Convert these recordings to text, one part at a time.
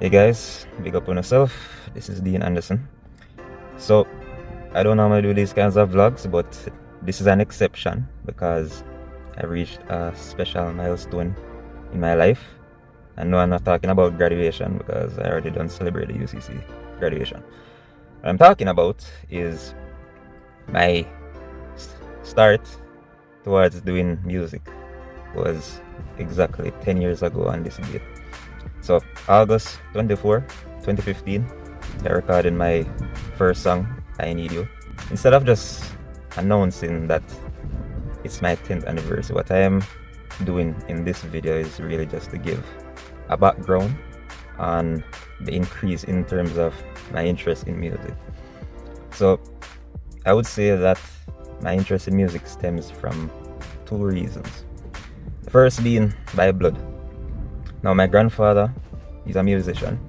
Hey guys, big up on yourself. This is Dean Anderson. So, I don't normally do these kinds of vlogs, but this is an exception because I've reached a special milestone in my life. And no, I'm not talking about graduation because I already done celebrate the UCC graduation. What I'm talking about is my start towards doing music was exactly 10 years ago on this date. So August 24, 2015, I recorded my first song, I Need You. Instead of just announcing that it's my 10th anniversary, what I am doing in this video is really just to give a background on the increase in terms of my interest in music. So I would say that my interest in music stems from two reasons. The first being by blood. Now my grandfather, he's a musician,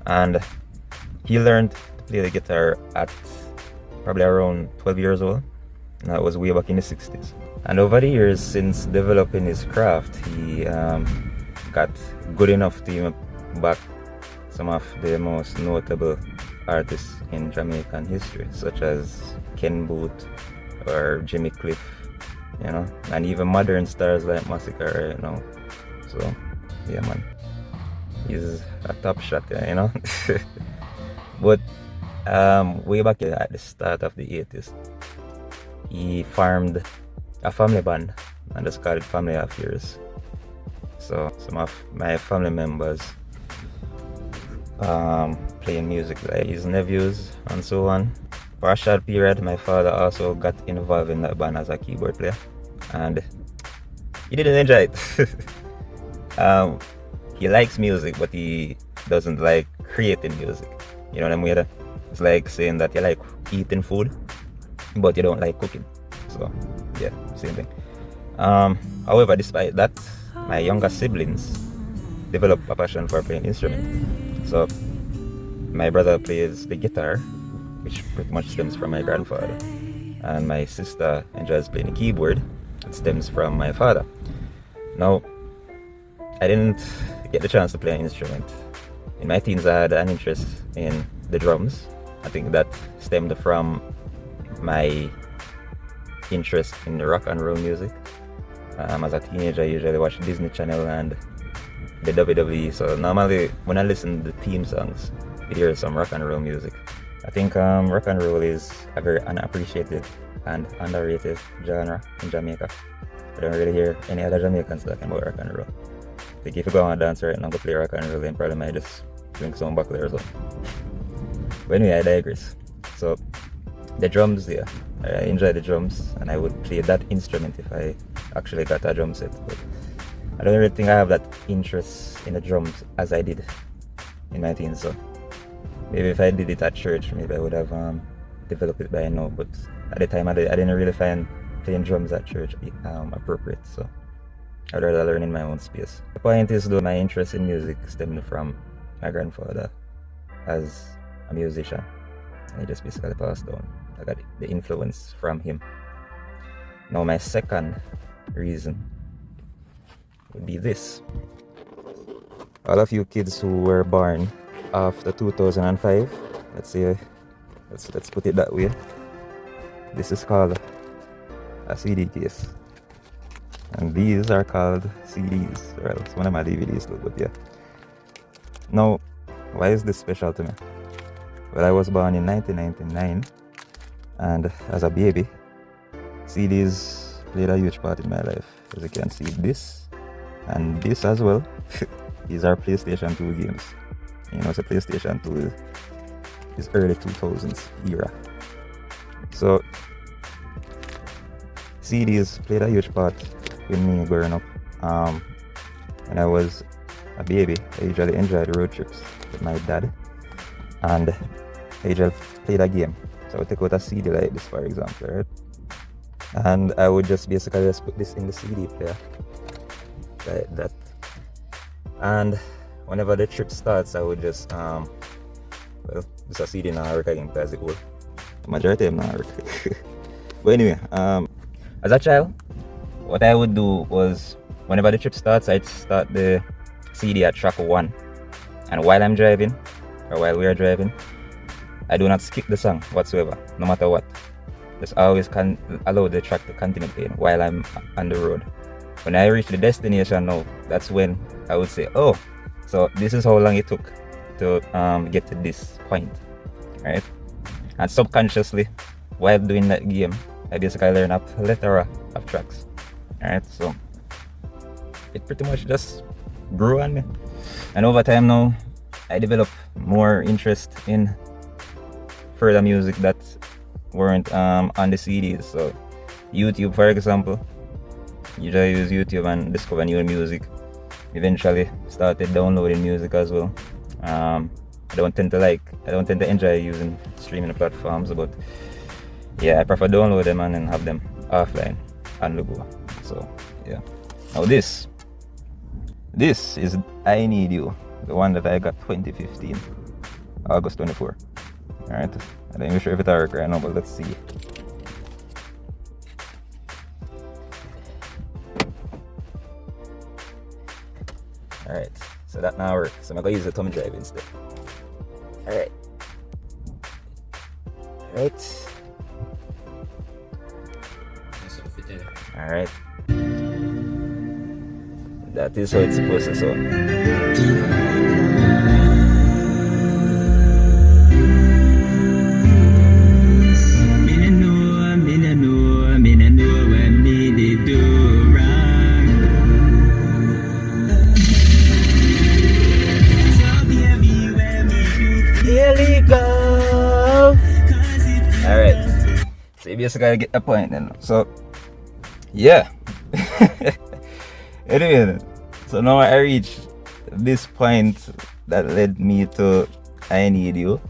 and he learned to play the guitar at probably around 12 years old, and that was way back in the 60s. And over the years, since developing his craft, he got good enough to even back some of the most notable artists in Jamaican history, such as Ken Booth or Jimmy Cliff, and even modern stars like Massacre, So, yeah, man, he's a top shot, But way back at the start of the 80s, he formed a family band and just called it Family Affairs. So some of my family members playing music, like his nephews and so on. For a short period, my father also got involved in that band as a keyboard player, and he didn't enjoy it. He likes music, but he doesn't like creating music. You know what I mean? It's like saying that you like eating food, but you don't like cooking. So yeah, same thing. However, despite that, my younger siblings developed a passion for playing instruments. So my brother plays the guitar, which pretty much stems from my grandfather, and my sister enjoys playing the keyboard. It stems from my father. Now, I didn't get the chance to play an instrument. In my teens, I had an interest in the drums. I think that stemmed from my interest in rock and roll music. As a teenager, I usually watched Disney Channel and the WWE. So normally, when I listen to the theme songs, you hear some rock and roll music. I think rock and roll is a very unappreciated and underrated genre in Jamaica. I don't really hear any other Jamaicans talking about rock and roll. I think if you go on a dance right now, go play rock and roll, then probably might just drink some back there or something. But anyway, I digress. So the drums, yeah, I enjoy the drums, and I would play that instrument if I actually got a drum set. But I don't really think I have that interest in the drums as I did in my teens. So maybe if I did it at church, maybe I would have developed it by now. But at the time, I didn't really find playing drums at church appropriate. So I'd rather learn in my own space. The point is, though, my interest in music stemmed from my grandfather as a musician, and he just basically passed down. I got the influence from him. Now my second reason would be this. All of you kids who were born after 2005, let's put it that way, this is called a CD case, and these are called CDs. Well, it's one of my DVDs too, but yeah. Now, why is this special to me? Well, I was born in 1999, and as a baby, CDs played a huge part in my life. As you can see, this and this as well. These are PlayStation 2 games. So PlayStation 2 is early 2000s era. So CDs played a huge part with me growing up. When I was a baby, I usually enjoyed road trips with my dad, and I usually played a game. So I would take out a CD like this, for example, right? And I would just basically just put this in the CD player, like that. And whenever the trip starts, I would just this a CD now work again because it would. Majority of them now work. But anyway, as a child, what I would do was, whenever the trip starts, I'd start the CD at track 1, And while I'm driving, or while we are driving, I do not skip the song whatsoever, no matter what. Just always allow the track to continue playing while I'm on the road. When I reach the destination now, that's when I would say, oh, so this is how long it took to get to this point, right? And subconsciously, while doing that game, I basically learn a plethora of tracks, alright? So it pretty much just grew on me. And over time now, I developed more interest in further music that weren't on the CDs. So YouTube, for example, you just use YouTube and discover new music. Eventually started downloading music as well. I don't tend to enjoy using streaming platforms, but yeah, I prefer download them and then have them offline on the go. So yeah. Now this is I Need You, the one that I got 2015, August 24. Alright, I'm not even sure if it's work right now, but let's see. Alright, so that now works. So I'm gonna use the thumb drive instead. Alright. Alright. That is how it's supposed to sound. Alright, so you basically get the point then. So yeah. Anyway, so now I reached this point that led me to I Need You.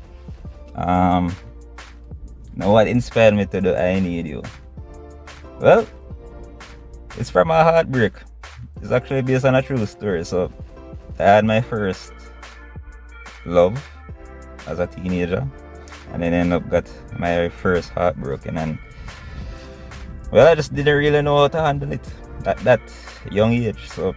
Now what inspired me to do I Need You? Well, it's from a heartbreak. It's actually based on a true story. So I had my first love as a teenager, and then ended up got my first heartbroken, and well, I just didn't really know how to handle it at that young age. So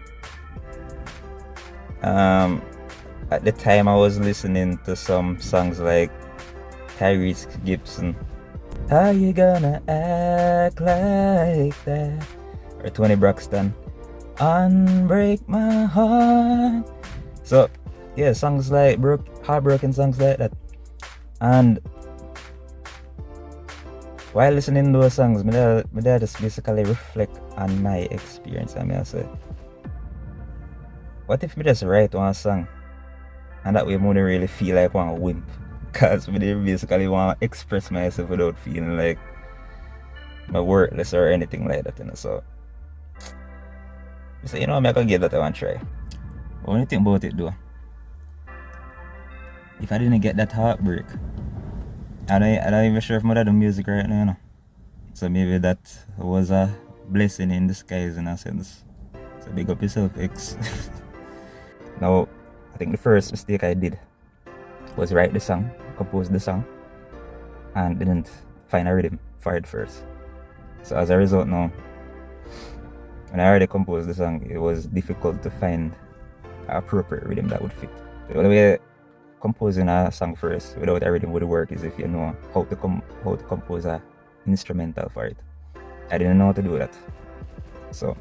at the time I was listening to some songs like Tyrese Gibson, How You Gonna Act Like That, or Tony Braxton, Unbreak My Heart. So yeah, songs like heartbroken songs like that. And while listening to those songs, my dad just basically reflect on my experience. I mean, I say, what if me just write one song and that way I wouldn't really feel like one wimp? Because I basically want to express myself without feeling like I'm worthless or anything like that, you know. So I say, you know, I'm gonna give that one try. What do you think about it though? If I didn't get that heartbreak, I'm not even sure if I'm doing music right now, you know? So maybe that was a blessing in disguise in a sense. So big up yourself, X. Now, I think the first mistake I did was write the song, compose the song, and didn't find a rhythm for it first. So as a result now, when I already composed the song, it was difficult to find an appropriate rhythm that would fit. The only way composing a song first without a rhythm would work is if you know how to compose a instrumental for it. I didn't know how to do that, so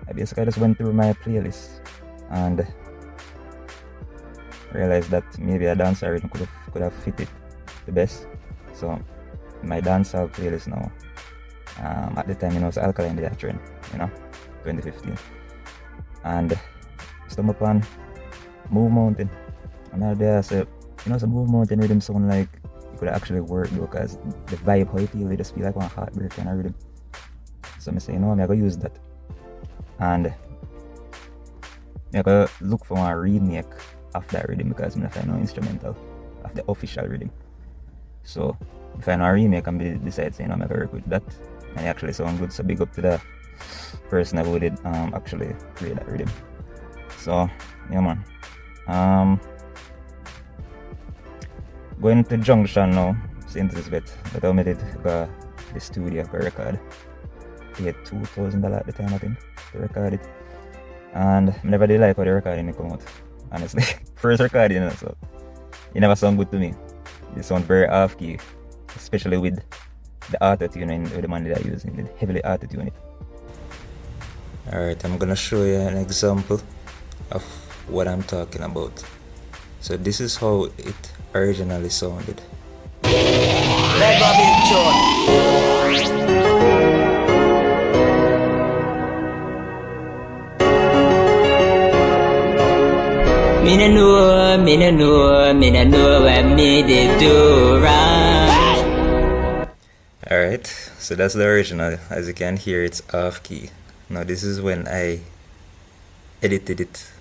I basically just went through my playlist and realized that maybe a dancehall rhythm could have fit it the best. So my dancehall playlist now, at the time, you know, it's Alkaline did that trend, you know, 2015, and stumbled upon Move Mountain. And now there I said, you know, some Move Mountain rhythm sound like it could actually work though, because the vibe, how you feel, it just feel like one heartbreak kind of rhythm. So I say, you know, I'm gonna use that, and I'm gonna look for a remake of that rhythm, because I'm gonna find no instrumental of the official rhythm. So if I know a remake and decide, you know, I'm gonna work with that, and it actually sound good. So big up to the person who did actually create that rhythm. So yeah, man. Going to Junction now, St. Elizabeth, but I made it go the studio for record. Paid $2,000 at the time, I think, to record it. And I never did like how the recording come out. honestly. First recording, so it never sound good to me. It sound very off key, especially with the auto-tune and the man that I using, the heavily auto-tune it. Alright, I'm gonna show you an example of what I'm talking about. So this is how it originally sounded. Me no know what me they do right. Alright, so that's the original. As you can hear, it's off key. Now this is when I edited it.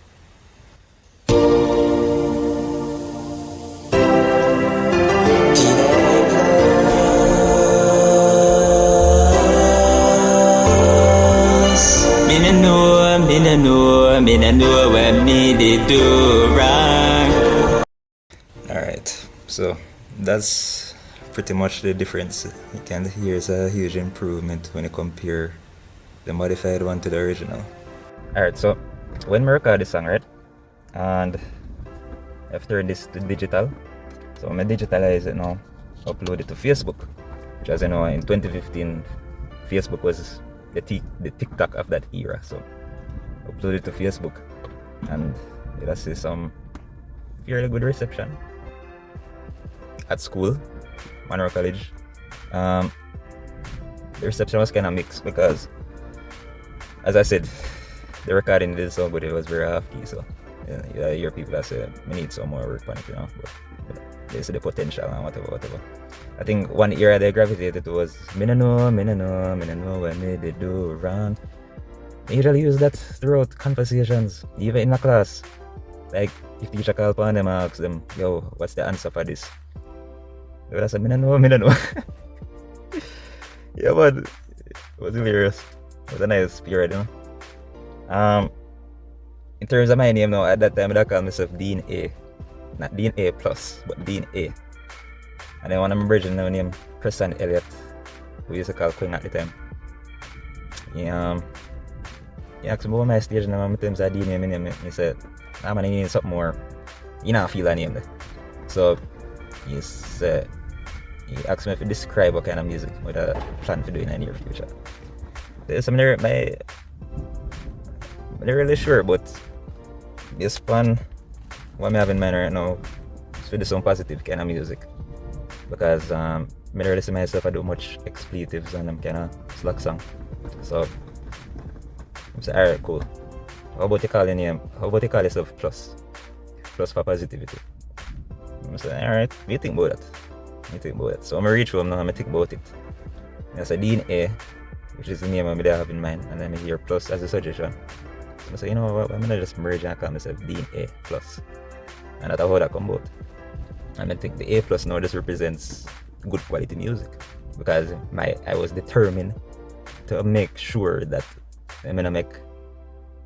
Me no know what me they do wrong. Alright, so that's pretty much the difference. You can hear it's a huge improvement when you compare the modified one to the original. Alright, so when we record this song, right, and after this to digital, so when I digitalize it now, upload it to Facebook, which, as you know, in 2015 Facebook was the TikTok of that era. So upload it to Facebook, and I see some fairly good reception at school, Monroe College. The reception was kind of mixed because, as I said, the recording did so good, it was very off key. So yeah, you hear people that say we need some more work on it, but they see the potential and whatever. I think one era they gravitated towards me no know what me they do wrong. I usually use that throughout conversations, even in a class. Like if teacher call upon them and ask them, yo, what's the answer for this? They would say, me no know. Yeah, but it was hilarious. It was a nice period, you know. In terms of my name now, at that time I call myself Dean A. Not Dean A plus, but Dean A. And then one of my brethren now named Preston Elliott, who used to call Queen at the time. He asked me about my stage name, and I said Dean A. He said, nah man, you need something more. You know, feel a name there. So he said, he asked me if to describe what kind of music what I plan to do in the near future. There's some I'm not really sure, but this plan, what I have in mind right now, is to do some positive kind of music. Because I don't really see myself I do much expletives and them kind of slack song. So I said, alright, cool. How about you call your name? How about you call yourself Plus? Plus for positivity. I said, alright, what do you think about that? So I'm going to reach home now and I think about it. And I said Dean A, which is the name I have in mind, and then I hear Plus as a suggestion. So I said, you know what, I'm going to just merge and call myself Dean A Plus. And that's how that come about. And I think the A plus now just represents good quality music, because I was determined to make sure that I'm gonna make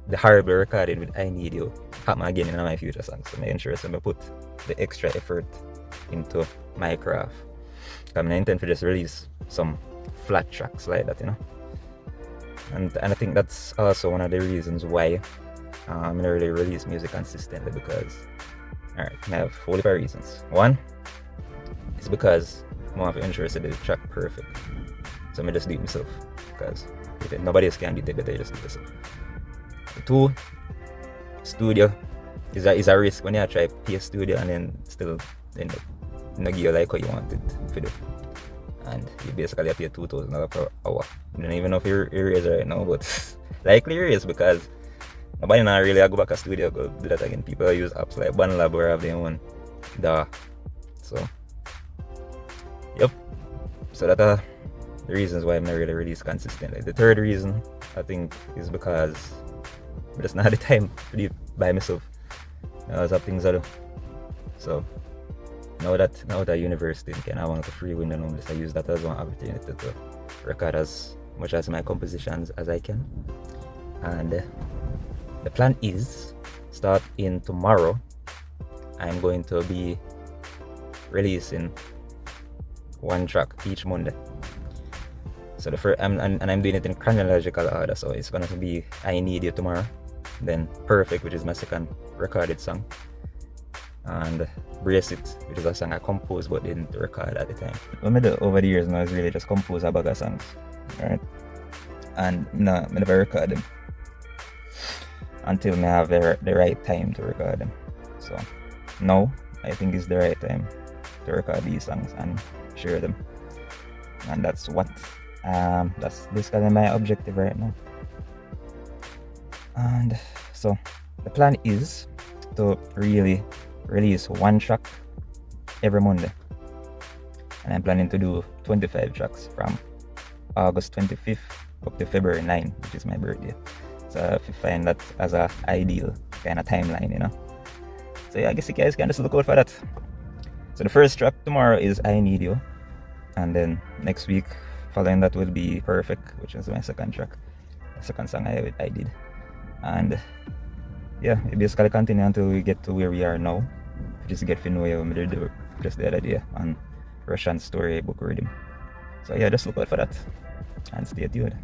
the horrible recording with I Need You happen again in my future songs. So I ensure I put the extra effort into my craft. I intend to just release some flat tracks like that, you know. And I think that's also one of the reasons why I'm not really release music consistently, because alright, I have 45 reasons. One is because I'm more interested in the track perfect. So I just do it myself, because nobody else can do it better, just do it yourself. Two, studio is a risk when you try to pay a studio and then still end up not give you like what you want it to do. And you basically have to pay $2,000 per hour. I don't even know if you're erased right now, but likely erased, because nobody not really go back to studio go do that again. People use apps like BandLab or have their own DAW. So yep. So that are the reasons why I'm not really release consistently. The third reason I think is because I just not have the time to do it by myself. I always have things to do. So now that university and I want a free window now, I use that as one opportunity to record as much as my compositions as I can. And the plan is, starting tomorrow, I'm going to be releasing one track each Monday. So the first, I'm doing it in chronological order. So it's going to be I Need You tomorrow, then Perfect, which is my second recorded song, and Brace It, which is a song I composed but didn't record at the time. What I do over the years now is really just compose a bag of songs, right? And I never record them until I have the right time to record them. So now I think it's the right time to record these songs and share them, and that's basically my objective right now. And so the plan is to really release one track every Monday, and I'm planning to do 25 tracks from August 25th up to February 9, which is my birthday. So if you find that as a ideal kind of timeline, so yeah, I guess you guys can just look out for that. So the first track tomorrow is I Need You, and then next week following that will be Perfect, which is my second track, the second song I did. And yeah, it basically continue until we get to where we are now, which is get to know what we do just the other day on Russian Storybook Rhythm. So yeah, just look out for that and stay tuned.